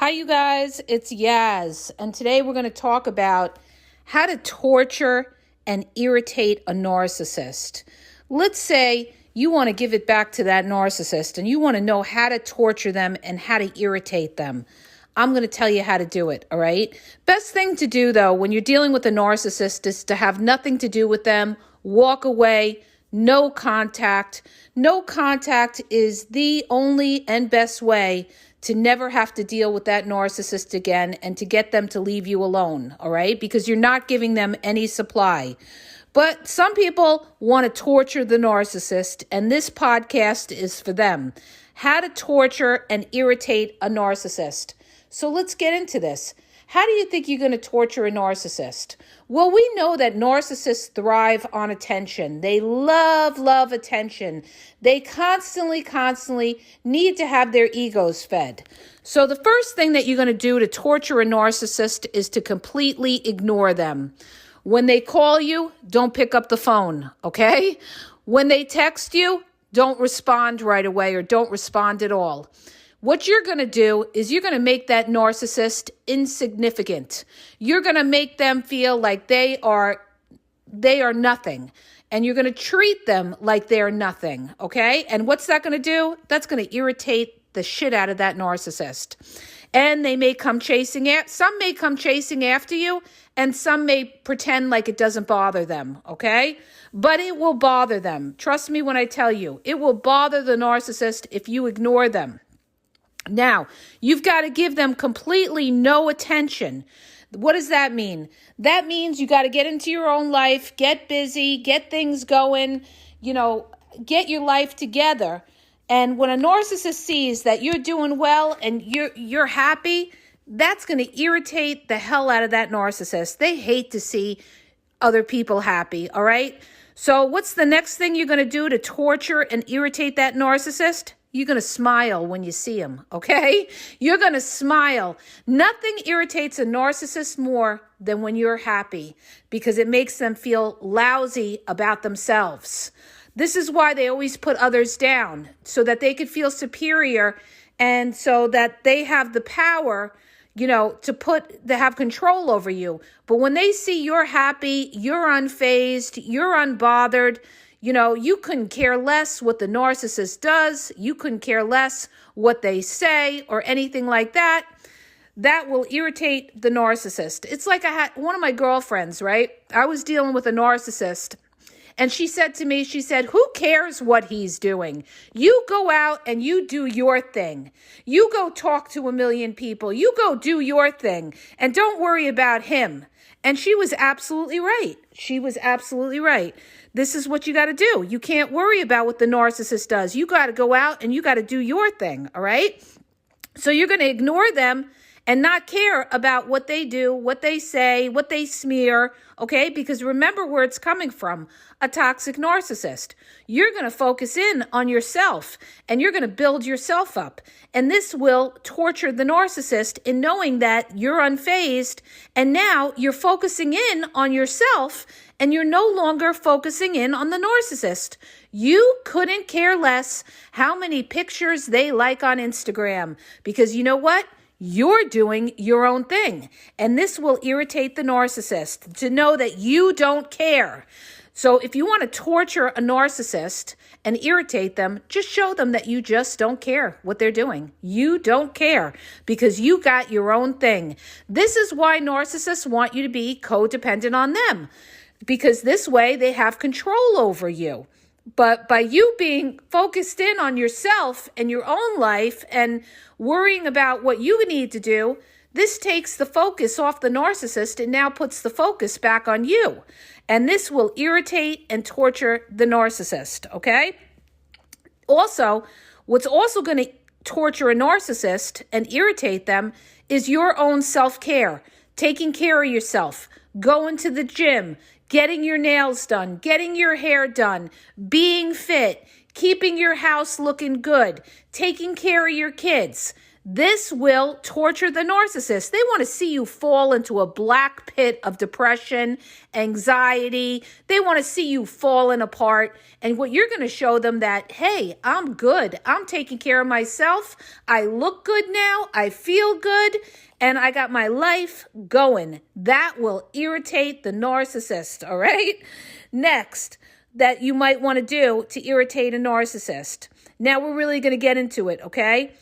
Hi, you guys. It's Yaz, and today we're going to talk about how to torture and irritate a narcissist. Let's say you want to give it back to that narcissist and you want to know how to torture them and how to irritate them. I'm going to tell you how to do it, all right? Best thing to do, though, when you're dealing with a narcissist is to have nothing to do with them, walk away, no contact. No contact is the only and best way to never have to deal with that narcissist again and to get them to leave you alone, all right? Because you're not giving them any supply. But some people want to torture the narcissist, and this podcast is for them. How to torture and irritate a narcissist. So let's get into this. How do you think you're going to torture a narcissist? Well, we know that narcissists thrive on attention. They love attention. They constantly need to have their egos fed. So the first thing that you're going to do to torture a narcissist is to completely ignore them. When they call you, don't pick up the phone, okay? When they text you, don't respond right away or don't respond at all. What you're going to do is you're going to make that narcissist insignificant. You're going to make them feel like they are nothing. And you're going to treat them like they're nothing, okay? And what's that going to do? That's going to irritate the shit out of that narcissist. And they may come some may come chasing after you, and some may pretend like it doesn't bother them, okay? But it will bother them. Trust me when I tell you, it will bother the narcissist if you ignore them. Now, you've got to give them completely no attention. What does that mean? That means you got to get into your own life, get busy, get things going, get your life together. And when a narcissist sees that you're doing well and you're happy, that's going to irritate the hell out of that narcissist. They hate to see other people happy, all right? So what's the next thing you're going to do to torture and irritate that narcissist? You're going to smile when you see him, okay? You're going to smile. Nothing irritates a narcissist more than when you're happy because it makes them feel lousy about themselves. This is why they always put others down, so that they could feel superior and so that they have the power, to have control over you. But when they see you're happy, you're unfazed, you're unbothered, you couldn't care less what the narcissist does. You couldn't care less what they say or anything like that. That will irritate the narcissist. It's like I had one of my girlfriends, right? I was dealing with a narcissist. And she said to me, who cares what he's doing? You go out and you do your thing. You go talk to 1 million people. You go do your thing and don't worry about him. And she was absolutely right. This is what you got to do. You can't worry about what the narcissist does. You got to go out and you got to do your thing, all right? So you're going to ignore them and not care about what they do, what they say, what they smear, okay? Because remember where it's coming from, a toxic narcissist. You're going to focus in on yourself and you're going to build yourself up. And this will torture the narcissist in knowing that you're unfazed and now you're focusing in on yourself and you're no longer focusing in on the narcissist. You couldn't care less how many pictures they like on Instagram because you know what? You're doing your own thing. And this will irritate the narcissist to know that you don't care. So if you want to torture a narcissist and irritate them, just show them that you just don't care what they're doing. You don't care because you got your own thing. This is why narcissists want you to be codependent on them, because this way they have control over you. But by you being focused in on yourself and your own life and worrying about what you need to do, this takes the focus off the narcissist and now puts the focus back on you. And this will irritate and torture the narcissist, okay? Also, what's also going to torture a narcissist and irritate them is your own self-care, taking care of yourself, going to the gym, getting your nails done, getting your hair done, being fit, keeping your house looking good, taking care of your kids. This will torture the narcissist. They want to see you fall into a black pit of depression, anxiety. They want to see you falling apart. And what you're going to show them that, hey, I'm good. I'm taking care of myself. I look good now. I feel good. And I got my life going. That will irritate the narcissist, all right? Next, that you might want to do to irritate a narcissist. Now we're really going to get into it, okay?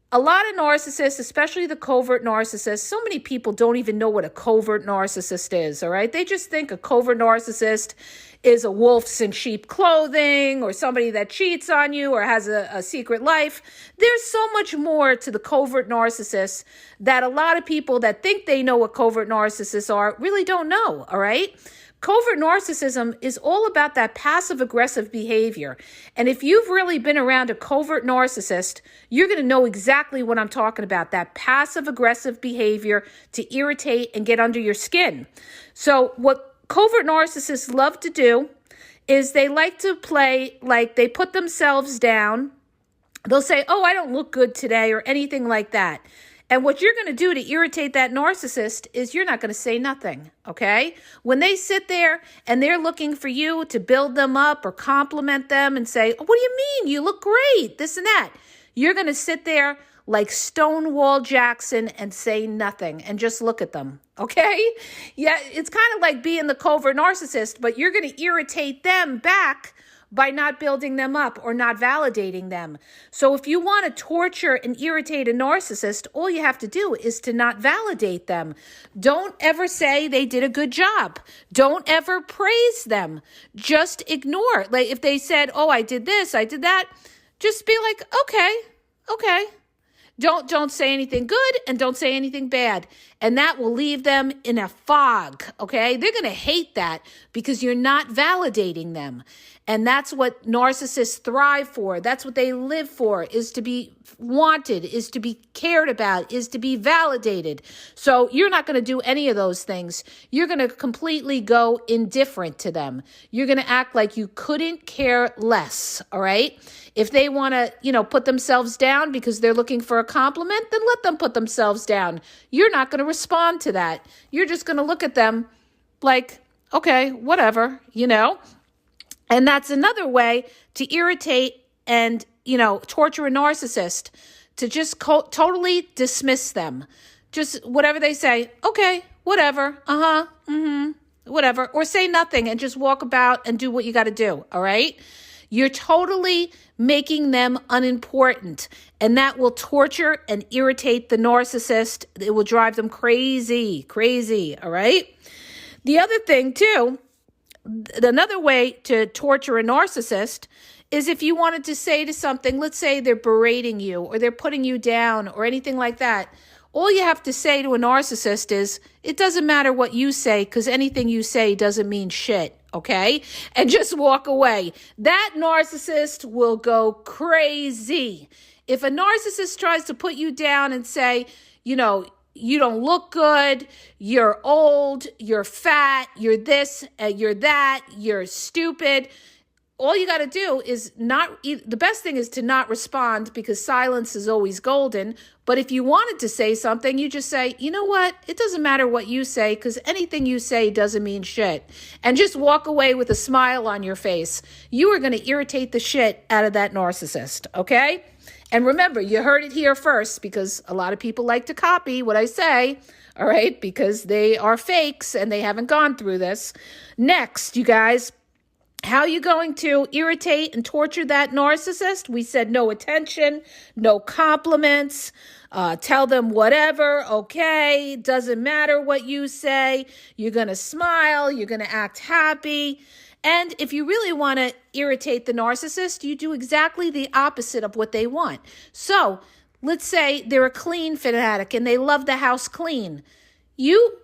A lot of narcissists, especially the covert narcissists, so many people don't even know what a covert narcissist is, all right? They just think a covert narcissist is a wolf's in sheep clothing or somebody that cheats on you or has a secret life. There's so much more to the covert narcissists that a lot of people that think they know what covert narcissists are really don't know, all right? Covert narcissism is all about that passive-aggressive behavior. And if you've really been around a covert narcissist, you're going to know exactly what I'm talking about, that passive-aggressive behavior to irritate and get under your skin. So what covert narcissists love to do is they like to play like they put themselves down. They'll say, oh, I don't look good today or anything like that. And what you're going to do to irritate that narcissist is you're not going to say nothing, okay? When they sit there and they're looking for you to build them up or compliment them and say, oh, what do you mean? You look great, this and that. You're going to sit there like Stonewall Jackson and say nothing and just look at them, okay? Yeah, it's kind of like being the covert narcissist, but you're going to irritate them back by not building them up or not validating them. So if you want to torture and irritate a narcissist, all you have to do is to not validate them. Don't ever say they did a good job. Don't ever praise them. Just ignore. Like if they said, oh, I did this, I did that, just be like, okay. Don't say anything good and don't say anything bad. And that will leave them in a fog, okay? They're going to hate that because you're not validating them. And that's what narcissists thrive for. That's what they live for, is to be wanted, is to be cared about, is to be validated. So you're not going to do any of those things. You're going to completely go indifferent to them. You're going to act like you couldn't care less, all right? If they want to, put themselves down because they're looking for a compliment, then let them put themselves down. You're not going to respond to that. You're just going to look at them like, okay, whatever, And that's another way to irritate and, torture a narcissist, to just totally dismiss them. Just whatever they say, okay, whatever, whatever, or say nothing and just walk about and do what you got to do, all right? You're totally making them unimportant, and that will torture and irritate the narcissist. It will drive them crazy, all right? The other thing, too, another way to torture a narcissist is if you wanted to say to something, let's say they're berating you or they're putting you down or anything like that. All you have to say to a narcissist is, it doesn't matter what you say because anything you say doesn't mean shit, okay? And just walk away. That narcissist will go crazy. If a narcissist tries to put you down and say, you don't look good, you're old, you're fat, you're this, you're that, you're stupid, all you got to do is the best thing is to not respond because silence is always golden. But if you wanted to say something, you just say, you know what? It doesn't matter what you say because anything you say doesn't mean shit. And just walk away with a smile on your face. You are going to irritate the shit out of that narcissist, okay? And remember, you heard it here first because a lot of people like to copy what I say, all right? Because they are fakes and they haven't gone through this. Next, you guys, how are you going to irritate and torture that narcissist? We said no attention, no compliments, tell them whatever, okay, doesn't matter what you say. You're going to smile, you're going to act happy. And if you really want to irritate the narcissist, you do exactly the opposite of what they want. So let's say they're a clean fanatic and they love the house clean. You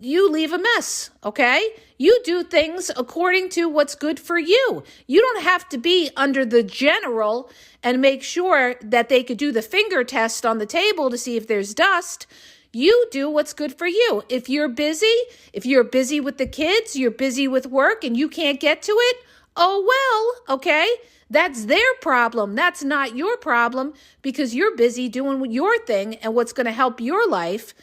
leave a mess, okay? You do things according to what's good for you. You don't have to be under the general and make sure that they could do the finger test on the table to see if there's dust. You do what's good for you. If you're busy with the kids, you're busy with work and you can't get to it, oh well, okay? That's their problem. That's not your problem because you're busy doing your thing and what's going to help your life.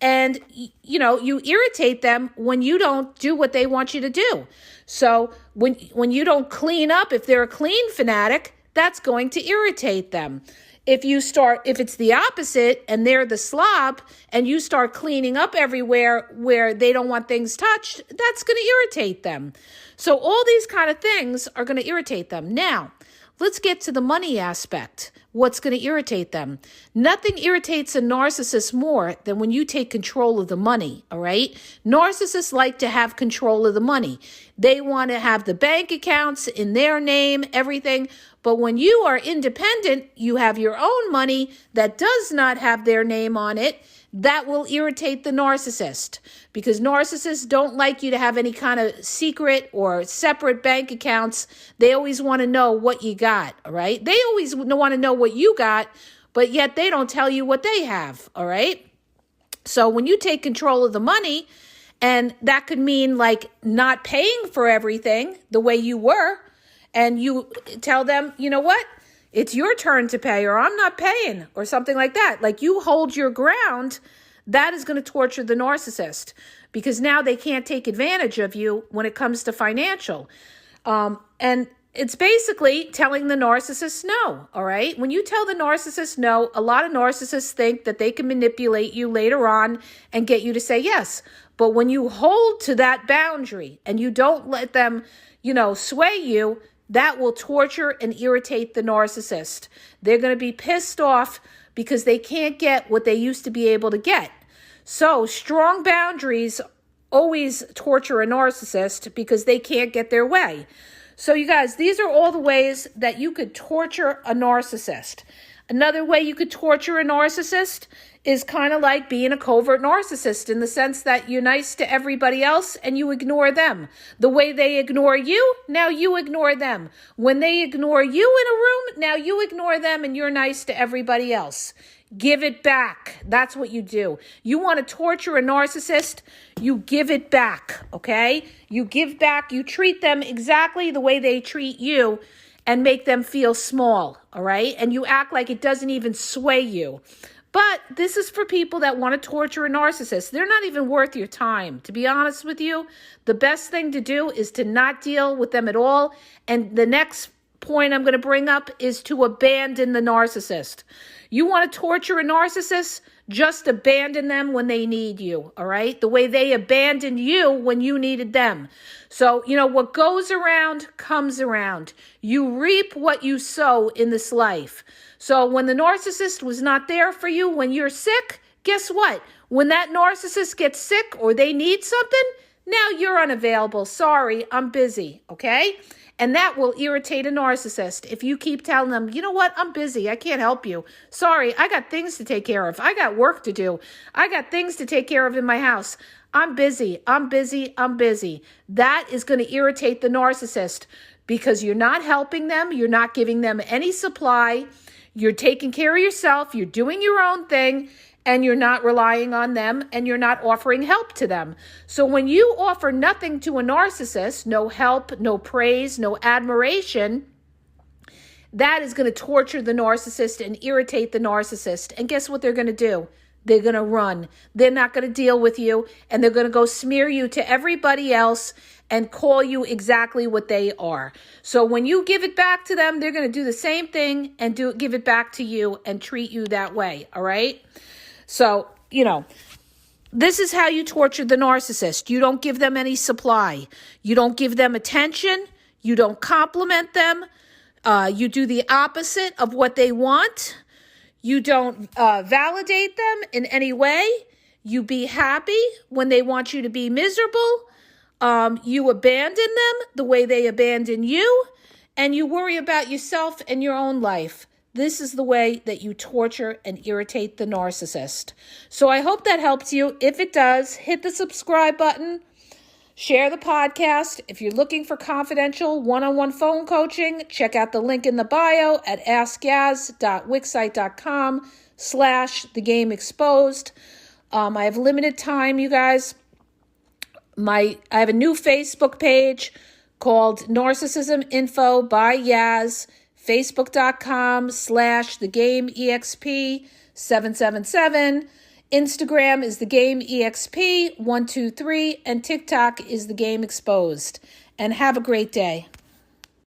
And, you irritate them when you don't do what they want you to do. So when you don't clean up, if they're a clean fanatic, that's going to irritate them. If it's the opposite and they're the slob and you start cleaning up everywhere where they don't want things touched, that's going to irritate them. So all these kind of things are going to irritate them. Now, let's get to the money aspect. What's going to irritate them? Nothing irritates a narcissist more than when you take control of the money, all right? Narcissists like to have control of the money. They want to have the bank accounts in their name, everything. But when you are independent, you have your own money that does not have their name on it. That will irritate the narcissist because narcissists don't like you to have any kind of secret or separate bank accounts. They always want to know what you got, all right? They always want to know what you got, but yet they don't tell you what they have, all right? So when you take control of the money, and that could mean like not paying for everything the way you were, and you tell them, you know what? It's your turn to pay, or I'm not paying, or something like that. Like you hold your ground, that is going to torture the narcissist because now they can't take advantage of you when it comes to financial. And it's basically telling the narcissist no, all right? When you tell the narcissist no, a lot of narcissists think that they can manipulate you later on and get you to say yes. But when you hold to that boundary and you don't let them, sway you, that will torture and irritate the narcissist. They're going to be pissed off because they can't get what they used to be able to get. So strong boundaries always torture a narcissist because they can't get their way. So you guys, these are all the ways that you could torture a narcissist. Another way you could torture a narcissist is kind of like being a covert narcissist in the sense that you're nice to everybody else and you ignore them. The way they ignore you, now you ignore them. When they ignore you in a room, now you ignore them and you're nice to everybody else. Give it back. That's what you do. You want to torture a narcissist, you give it back, okay? You give back, you treat them exactly the way they treat you and make them feel small, all right? And you act like it doesn't even sway you. But this is for people that want to torture a narcissist. They're not even worth your time. To be honest with you, the best thing to do is to not deal with them at all. And the next point I'm going to bring up is to abandon the narcissist. You want to torture a narcissist? Just abandon them when they need you, all right? The way they abandoned you when you needed them. So, what goes around comes around. You reap what you sow in this life. So when the narcissist was not there for you when you're sick, guess what? When that narcissist gets sick or they need something, now you're unavailable. Sorry, I'm busy, okay? And that will irritate a narcissist if you keep telling them, you know what, I'm busy. I can't help you. Sorry, I got things to take care of. I got work to do. I got things to take care of in my house. I'm busy. I'm busy. I'm busy. That is going to irritate the narcissist because you're not helping them. You're not giving them any supply. You're taking care of yourself. You're doing your own thing. And you're not relying on them, and you're not offering help to them. So when you offer nothing to a narcissist, no help, no praise, no admiration, that is going to torture the narcissist and irritate the narcissist. And guess what they're going to do? They're going to run. They're not going to deal with you, and they're going to go smear you to everybody else and call you exactly what they are. So when you give it back to them, they're going to do the same thing and give it back to you and treat you that way, all right? So, this is how you torture the narcissist. You don't give them any supply. You don't give them attention. You don't compliment them. You do the opposite of what they want. You don't validate them in any way. You be happy when they want you to be miserable. You abandon them the way they abandon you. And you worry about yourself and your own life. This is the way that you torture and irritate the narcissist. So I hope that helps you. If it does, hit the subscribe button. Share the podcast. If you're looking for confidential one-on-one phone coaching, check out the link in the bio at askgaz.wixsite.com/thegameexposed. I have limited time, you guys. I have a new Facebook page called Narcissism Info by Yaz, facebook.com/thegameexp777. Instagram is thegameexp123, and TikTok is The Game Exposed. And have a great day.